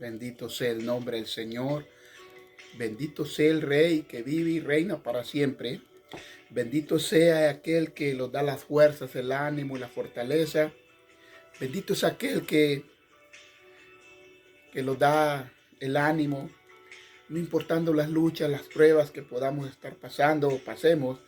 Bendito sea el nombre del Señor. Bendito sea el Rey que vive y reina para siempre. Bendito sea aquel que nos da las fuerzas, el ánimo y la fortaleza. Bendito es aquel que nos da el ánimo, no importando las luchas, las pruebas que podamos estar pasando o pasemos.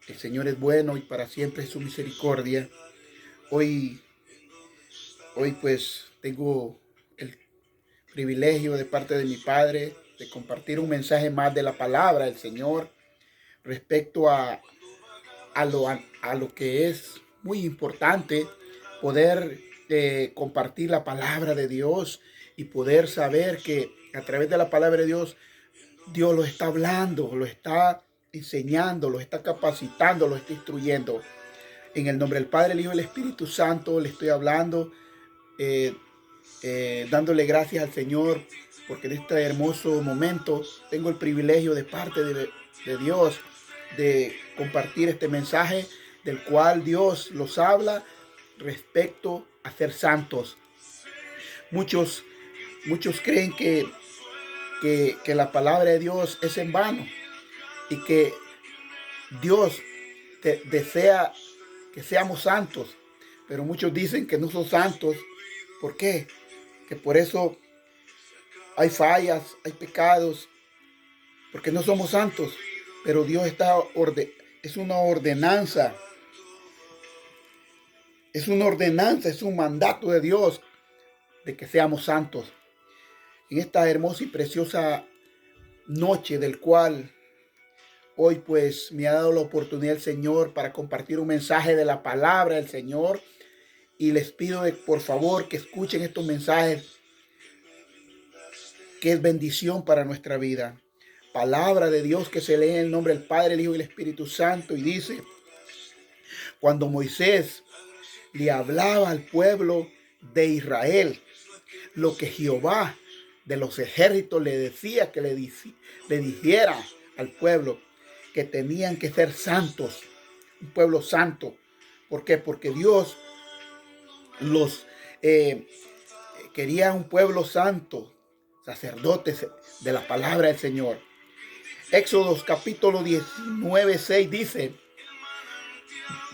El Señor es bueno y para siempre es su misericordia. Hoy, hoy pues tengo el privilegio de parte de mi Padre de compartir un mensaje más de la palabra del Señor respecto a lo que es muy importante poder compartir la palabra de Dios y poder saber que a través de la palabra de Dios, Dios lo está hablando, lo está enseñando, lo está capacitando, lo está instruyendo. En el nombre del Padre, el Hijo y el Espíritu Santo le estoy hablando, eh, dándole gracias al Señor porque en este hermoso momento tengo el privilegio de parte de Dios de compartir este mensaje del cual Dios los habla respecto a ser santos. Muchos, muchos creen que la palabra de Dios es en vano y que Dios desea que seamos santos, pero muchos dicen que no son santos. ¿Por qué? Que por eso hay fallas, hay pecados, porque no somos santos, pero Dios es una ordenanza, es un mandato de Dios de que seamos santos. En esta hermosa y preciosa noche del cual hoy pues me ha dado la oportunidad el Señor para compartir un mensaje de la palabra del Señor, y les pido por favor que escuchen estos mensajes que es bendición para nuestra vida. Palabra de Dios que se lee en el nombre del Padre, el Hijo y el Espíritu Santo, y dice: cuando Moisés le hablaba al pueblo de Israel lo que Jehová de los ejércitos le decía que le dijera al pueblo, que tenían que ser santos, un pueblo santo. ¿Por qué? Porque Dios los quería un pueblo santo, sacerdotes de la palabra del Señor. Éxodo capítulo 19, 6 dice,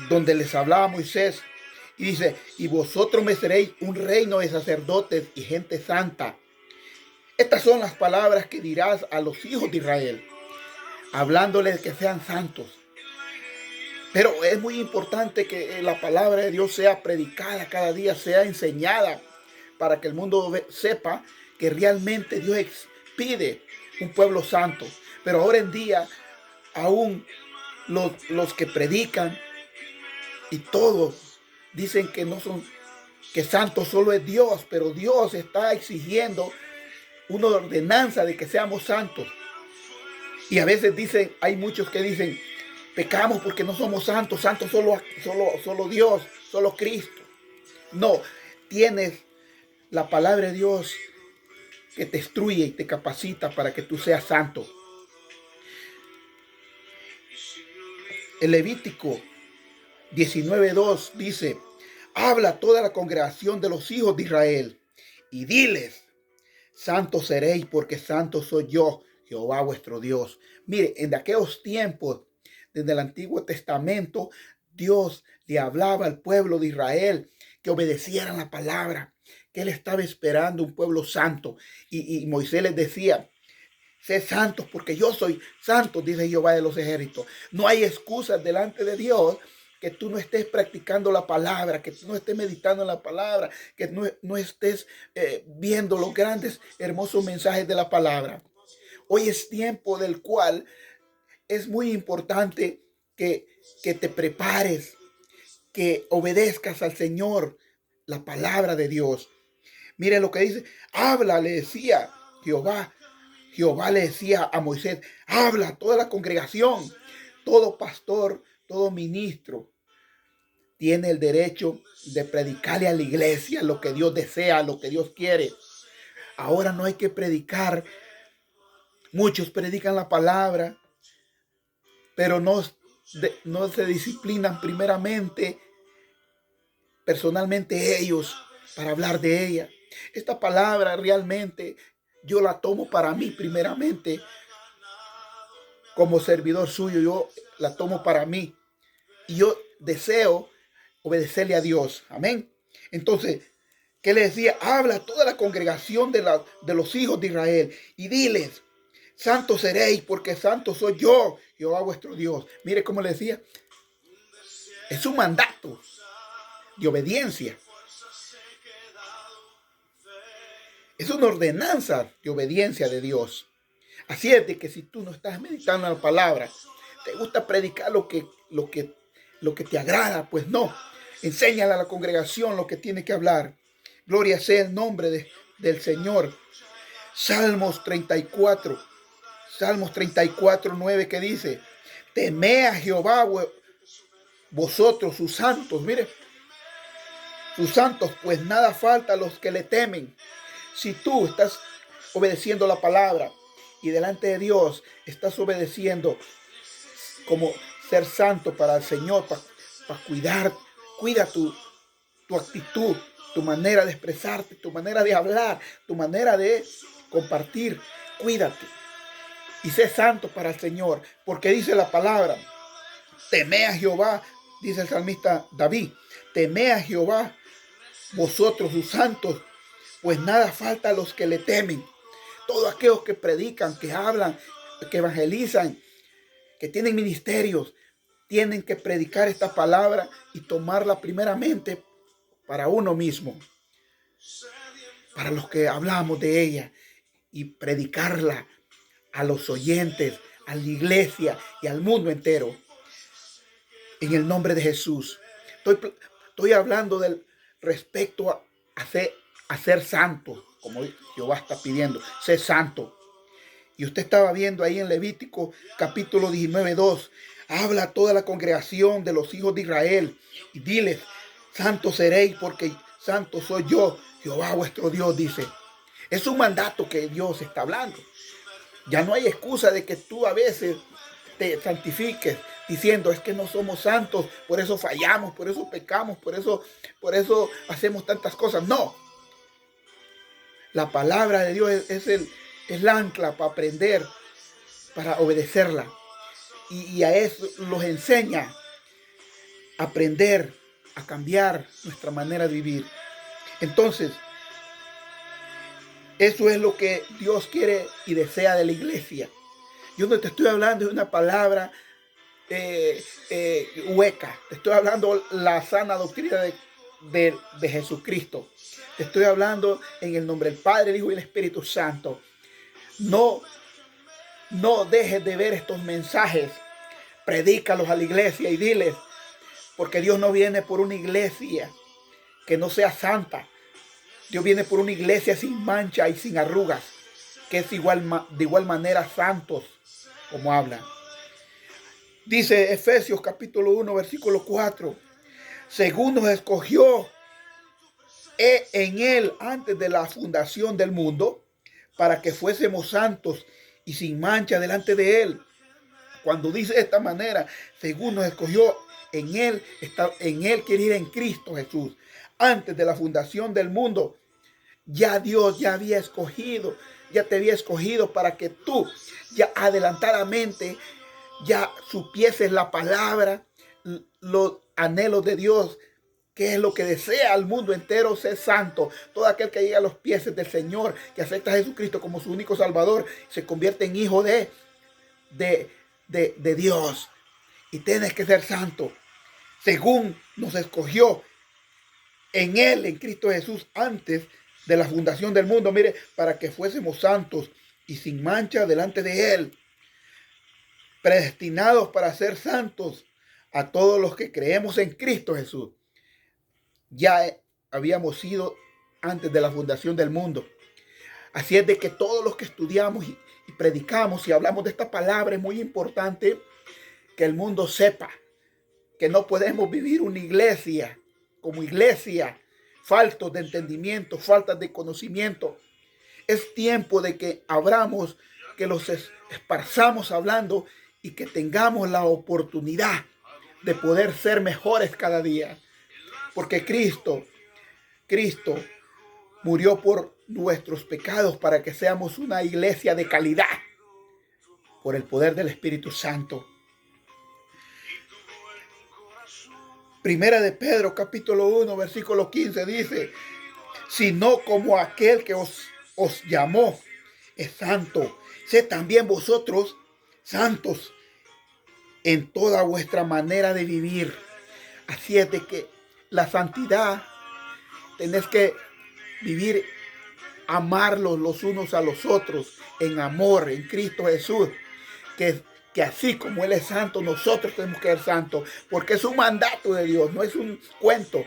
donde les hablaba Moisés, y dice: y vosotros me seréis un reino de sacerdotes y gente santa. Estas son las palabras que dirás a los hijos de Israel, hablándoles que sean santos. Pero es muy importante que la palabra de Dios sea predicada cada día, sea enseñada, para que el mundo sepa que realmente Dios pide un pueblo santo. Pero ahora en día, aún los que predican y todos dicen que no son, que santo solo es Dios, pero Dios está exigiendo una ordenanza de que seamos santos. Y a veces dicen, hay muchos que dicen, pecamos porque no somos santos, santos solo Dios, solo Cristo. No, tienes la palabra de Dios que te instruye y te capacita para que tú seas santo. El Levítico 19:2 dice: habla a toda la congregación de los hijos de Israel y diles: santos seréis porque santo soy yo, Jehová vuestro Dios. Mire, en aquellos tiempos, desde el Antiguo Testamento, Dios le hablaba al pueblo de Israel que obedecieran la palabra, que él estaba esperando un pueblo santo. Y Moisés les decía: sé santos porque yo soy santo, dice Jehová de los ejércitos. No hay excusas delante de Dios que tú no estés practicando la palabra, que tú no estés meditando en la palabra, que no estés viendo los grandes, hermosos mensajes de la palabra. Hoy es tiempo del cual es muy importante que te prepares, que obedezcas al Señor, la palabra de Dios. Mire lo que dice: habla, le decía Jehová. Jehová le decía a Moisés: habla a toda la congregación. Todo pastor, todo ministro tiene el derecho de predicarle a la iglesia lo que Dios desea, lo que Dios quiere. Ahora no hay que predicar. Muchos predican la palabra, pero no se disciplinan primeramente, personalmente ellos, para hablar de ella. Esta palabra realmente yo la tomo para mí primeramente como servidor suyo. Yo la tomo para mí y yo deseo obedecerle a Dios. Amén. Entonces, ¿qué le decía? Habla a toda la congregación de los hijos de Israel y diles: santos seréis, porque santo soy yo, Jehová vuestro Dios. Mire cómo le decía. Es un mandato de obediencia. Es una ordenanza de obediencia de Dios. Así es de que si tú no estás meditando en la palabra, te gusta predicar lo que te agrada, pues no. Enséñale a la congregación lo que tiene que hablar. Gloria sea el nombre del Señor. Salmos 34, 9, que dice: temed a Jehová vosotros, sus santos. Mire, sus santos, pues nada falta a los que le temen. Si tú estás obedeciendo la palabra y delante de Dios estás obedeciendo como ser santo para el Señor, para cuida tu actitud, tu manera de expresarte, tu manera de hablar, tu manera de compartir. Cuídate y sé santo para el Señor, porque dice la palabra: temed a Jehová, dice el salmista David, temed a Jehová vosotros, sus santos, pues nada falta a los que le temen. Todos aquellos que predican, que hablan, que evangelizan, que tienen ministerios, tienen que predicar esta palabra y tomarla primeramente para uno mismo, para los que hablamos de ella, y predicarla a los oyentes, a la iglesia y al mundo entero. En el nombre de Jesús. Estoy hablando del respecto a ser santo, como Jehová está pidiendo, ser santo. Y usted estaba viendo ahí en Levítico capítulo 19:2. Habla a toda la congregación de los hijos de Israel y diles: santos seréis, porque santo soy yo, Jehová vuestro Dios, dice. Es un mandato que Dios está hablando. Ya no hay excusa de que tú a veces te santifiques diciendo: es que no somos santos, por eso fallamos, por eso pecamos, por eso hacemos tantas cosas. No. La palabra de Dios es el ancla para aprender, para obedecerla. Y a eso los enseña a aprender, a cambiar nuestra manera de vivir. Entonces, eso es lo que Dios quiere y desea de la iglesia. Yo no te estoy hablando de una palabra hueca. Te estoy hablando la sana doctrina de Jesucristo. Te estoy hablando en el nombre del Padre, el Hijo y el Espíritu Santo. No dejes de ver estos mensajes. Predícalos a la iglesia y diles, porque Dios no viene por una iglesia que no sea santa. Dios viene por una iglesia sin mancha y sin arrugas, que es de igual manera santos, como hablan. Dice Efesios capítulo 1, versículo 4. Según nos escogió en él antes de la fundación del mundo, para que fuésemos santos y sin mancha delante de él. Cuando dice de esta manera, según nos escogió en él, quiere ir en Cristo Jesús. Antes de la fundación del mundo, ya Dios ya había escogido, ya te había escogido para que tú ya adelantadamente ya supieses la palabra, los anhelos de Dios, que es lo que desea al mundo entero: ser santo. Todo aquel que llega a los pies del Señor, que acepta a Jesucristo como su único Salvador, se convierte en hijo de Dios. Y tienes que ser santo, según nos escogió en él, en Cristo Jesús, antes de la fundación del mundo. Mire, para que fuésemos santos y sin mancha delante de él, predestinados para ser santos a todos los que creemos en Cristo Jesús. Ya habíamos sido antes de la fundación del mundo. Así es de que todos los que estudiamos y predicamos y hablamos de esta palabra, es muy importante que el mundo sepa que no podemos vivir una iglesia como iglesia faltos de entendimiento, faltas de conocimiento. Es tiempo de que abramos, que los esparzamos hablando y que tengamos la oportunidad de poder ser mejores cada día. Porque Cristo murió por nuestros pecados para que seamos una iglesia de calidad por el poder del Espíritu Santo. Primera de Pedro, capítulo 1, versículo 15 dice: sino como aquel que os llamó es santo, sed también vosotros santos en toda vuestra manera de vivir. Así es de que la santidad tenés que vivir, amarlos los unos a los otros en amor en Cristo Jesús, que así como Él es santo, nosotros tenemos que ser santos, porque es un mandato de Dios, no es un cuento,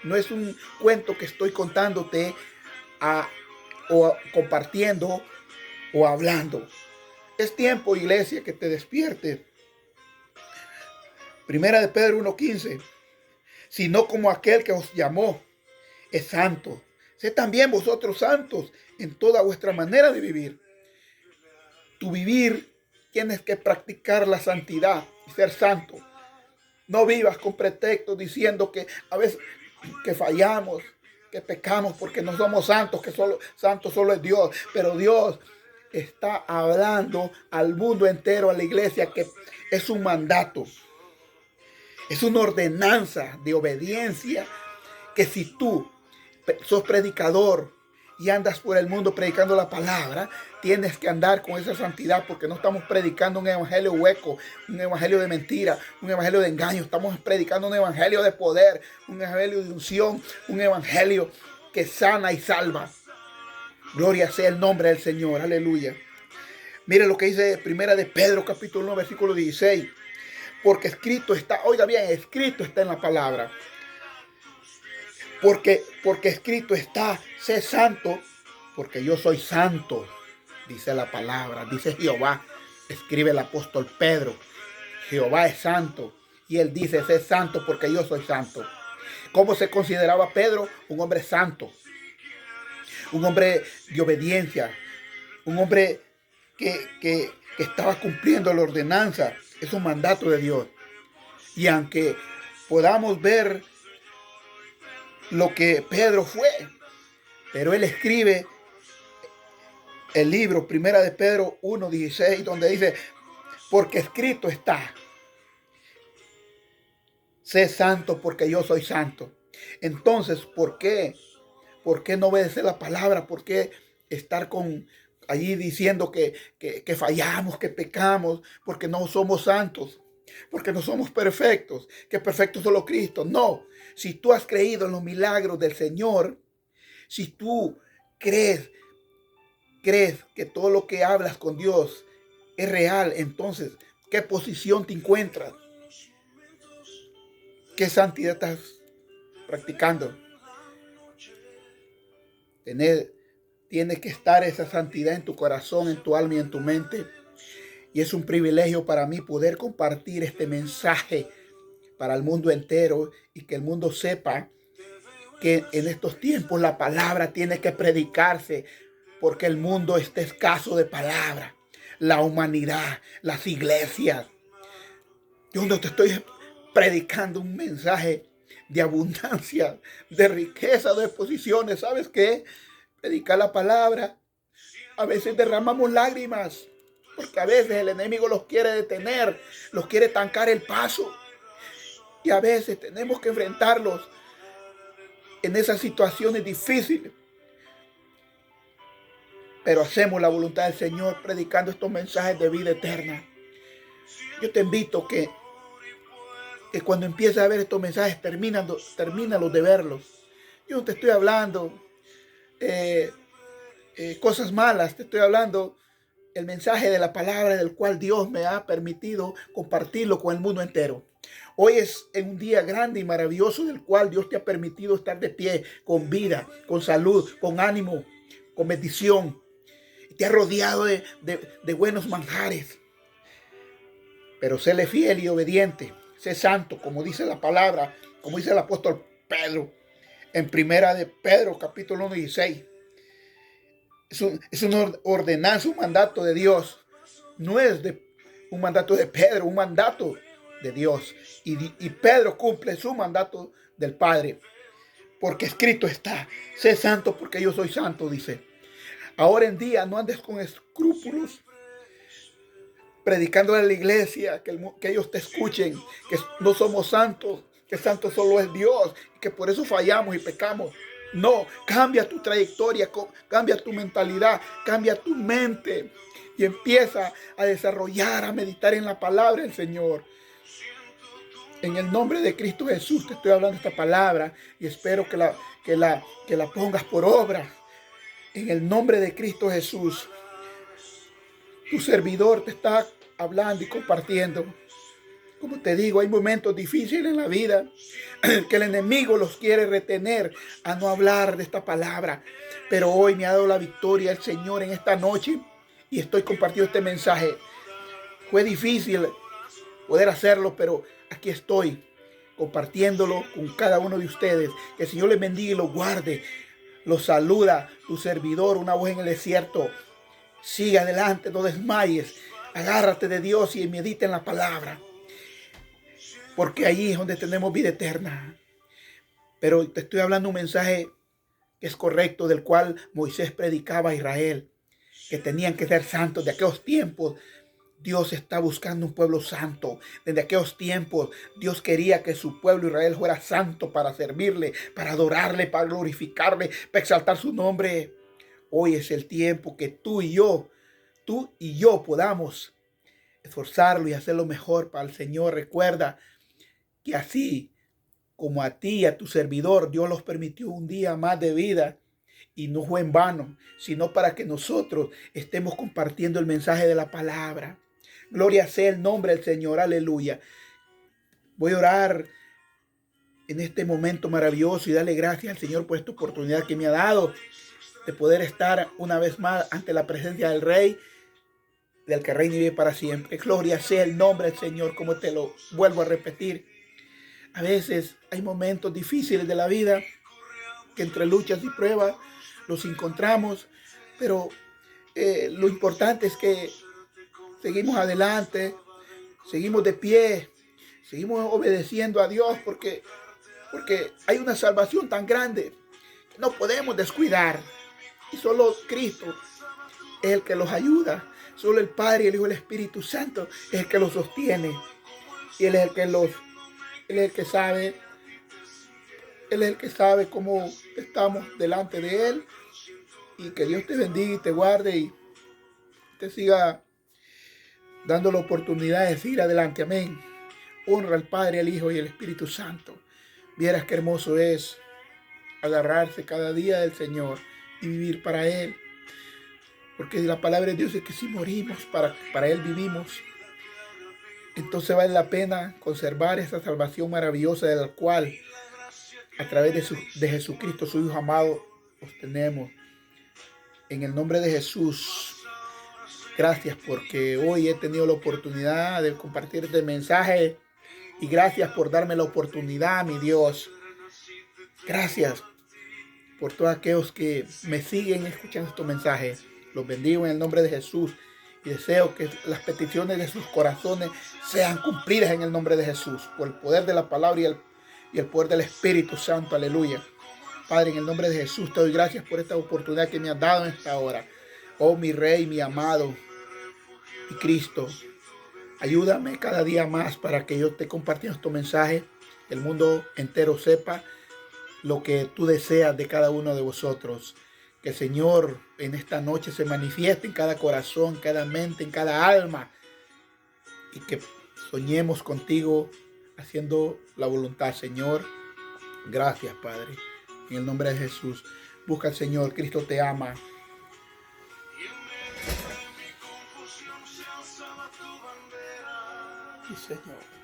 no es un cuento que estoy contándote o compartiendo o hablando. Es tiempo, iglesia, que te despierte. Primera de Pedro 1:15, sino como aquel que os llamó es santo, sed también vosotros santos en toda vuestra manera de vivir. Tu vivir tienes que practicar la santidad y ser santo. No vivas con pretextos diciendo que a veces que fallamos, que pecamos porque no somos santos, que santo solo es Dios. Pero Dios está hablando al mundo entero, a la iglesia, que es un mandato, es una ordenanza de obediencia, que si tú sos predicador y andas por el mundo predicando la palabra, tienes que andar con esa santidad, porque no estamos predicando un evangelio hueco, un evangelio de mentira, un evangelio de engaño. Estamos predicando un evangelio de poder, un evangelio de unción, un evangelio que sana y salva. Gloria sea el nombre del Señor, aleluya. Mire lo que dice Primera de Pedro, capítulo 1, versículo 16. Porque escrito está, oiga bien, escrito está en la palabra. Porque escrito está, sé santo, porque yo soy santo, dice la palabra, dice Jehová, escribe el apóstol Pedro. Jehová es santo, y él dice, sé santo porque yo soy santo. ¿Cómo se consideraba Pedro? Un hombre santo, un hombre de obediencia, un hombre que estaba cumpliendo la ordenanza, es un mandato de Dios. Y aunque podamos ver lo que Pedro fue, pero él escribe el libro Primera de Pedro 1:16, donde dice, porque escrito está, sé santo porque yo soy santo. Entonces, ¿por qué? ¿Por qué no obedecer la palabra? ¿Por qué estar allí diciendo que fallamos, que pecamos, porque no somos santos? Porque no somos perfectos, que perfecto solo Cristo. No, si tú has creído en los milagros del Señor, si tú crees que todo lo que hablas con Dios es real, entonces, ¿qué posición te encuentras? ¿Qué santidad estás practicando? Tiene que estar esa santidad en tu corazón, en tu alma y en tu mente. Y es un privilegio para mí poder compartir este mensaje para el mundo entero y que el mundo sepa que en estos tiempos la palabra tiene que predicarse, porque el mundo está escaso de palabra. La humanidad, las iglesias. Yo no te estoy predicando un mensaje de abundancia, de riqueza, de posiciones. ¿Sabes qué? Predicar la palabra. A veces derramamos lágrimas, porque a veces el enemigo los quiere detener, los quiere trancar el paso. Y a veces tenemos que enfrentarlos en esas situaciones difíciles. Pero hacemos la voluntad del Señor predicando estos mensajes de vida eterna. Yo te invito que cuando empieces a ver estos mensajes, termínalos de verlos. Yo no te estoy hablando cosas malas, te estoy hablando el mensaje de la palabra del cual Dios me ha permitido compartirlo con el mundo entero. Hoy es un día grande y maravilloso del cual Dios te ha permitido estar de pie, con vida, con salud, con ánimo, con bendición. Te ha rodeado de buenos manjares. Pero séle fiel y obediente. Sé santo, como dice la palabra, como dice el apóstol Pedro, en Primera de Pedro, capítulo 1:16. Es una ordenanza, un mandato de Dios. No es un mandato de Pedro, un mandato de Dios. Y Pedro cumple su mandato del Padre. porque escrito está, sé santo porque yo soy santo, dice. Ahora en día no andes con escrúpulos, predicando en la iglesia, que ellos te escuchen, que no somos santos, que santo solo es Dios, que por eso fallamos y pecamos. No, cambia tu trayectoria, cambia tu mentalidad, cambia tu mente y empieza a desarrollar, a meditar en la palabra del Señor. En el nombre de Cristo Jesús te estoy hablando esta palabra y espero que la pongas por obra. En el nombre de Cristo Jesús, tu servidor te está hablando y compartiendo. Como te digo, hay momentos difíciles en la vida que el enemigo los quiere retener a no hablar de esta palabra. Pero hoy me ha dado la victoria el Señor en esta noche y estoy compartiendo este mensaje. Fue difícil poder hacerlo, pero aquí estoy compartiéndolo con cada uno de ustedes. Que el Señor les bendiga y los guarde. Los saluda tu servidor, una voz en el desierto. Sigue adelante, no desmayes. Agárrate de Dios y medita en la palabra. Porque ahí es donde tenemos vida eterna. Pero te estoy hablando un mensaje que es correcto, del cual Moisés predicaba a Israel, que tenían que ser santos. De aquellos tiempos, Dios está buscando un pueblo santo. Desde aquellos tiempos, Dios quería que su pueblo Israel fuera santo para servirle, para adorarle, para glorificarle, para exaltar su nombre. Hoy es el tiempo que tú y yo podamos esforzarlo y hacerlo mejor para el Señor. Recuerda que así como a ti y a tu servidor, Dios los permitió un día más de vida. Y no fue en vano, sino para que nosotros estemos compartiendo el mensaje de la palabra. Gloria sea el nombre del Señor, aleluya. Voy a orar en este momento maravilloso y darle gracias al Señor por esta oportunidad que me ha dado de poder estar una vez más ante la presencia del Rey, del que reina y vive para siempre. Gloria sea el nombre del Señor, como te lo vuelvo a repetir. A veces hay momentos difíciles de la vida que entre luchas y pruebas los encontramos, pero lo importante es que seguimos adelante, seguimos de pie, seguimos obedeciendo a Dios porque hay una salvación tan grande que no podemos descuidar. Y solo Cristo es el que los ayuda. Solo el Padre, el Hijo y el Espíritu Santo es el que los sostiene. Y Él es el que sabe. Él es el que sabe cómo estamos delante de Él. Y que Dios te bendiga y te guarde y te siga dando la oportunidad de seguir adelante. Amén. Honra al Padre, al Hijo y al Espíritu Santo. Vieras qué hermoso es agarrarse cada día del Señor y vivir para Él. Porque la palabra de Dios es que si morimos, para Él vivimos. Entonces vale la pena conservar esa salvación maravillosa de la cual a través de Jesucristo, su Hijo amado, obtenemos. En el nombre de Jesús, gracias porque hoy he tenido la oportunidad de compartir este mensaje y gracias por darme la oportunidad, mi Dios. Gracias por todos aquellos que me siguen escuchando estos mensajes. Los bendigo en el nombre de Jesús y deseo que las peticiones de sus corazones sean cumplidas en el nombre de Jesús, por el poder de la palabra y el poder del Espíritu Santo. Aleluya. Padre, en el nombre de Jesús te doy gracias por esta oportunidad que me has dado en esta hora. Oh, mi Rey, mi amado y Cristo, ayúdame cada día más para que yo esté compartiendo estos mensajes, que el mundo entero sepa lo que tú deseas de cada uno de vosotros. Que el Señor en esta noche se manifieste en cada corazón, en cada mente, en cada alma. Y que soñemos contigo haciendo la voluntad, Señor. Gracias, Padre. En el nombre de Jesús. Busca al Señor. Cristo te ama. Sí, Señor.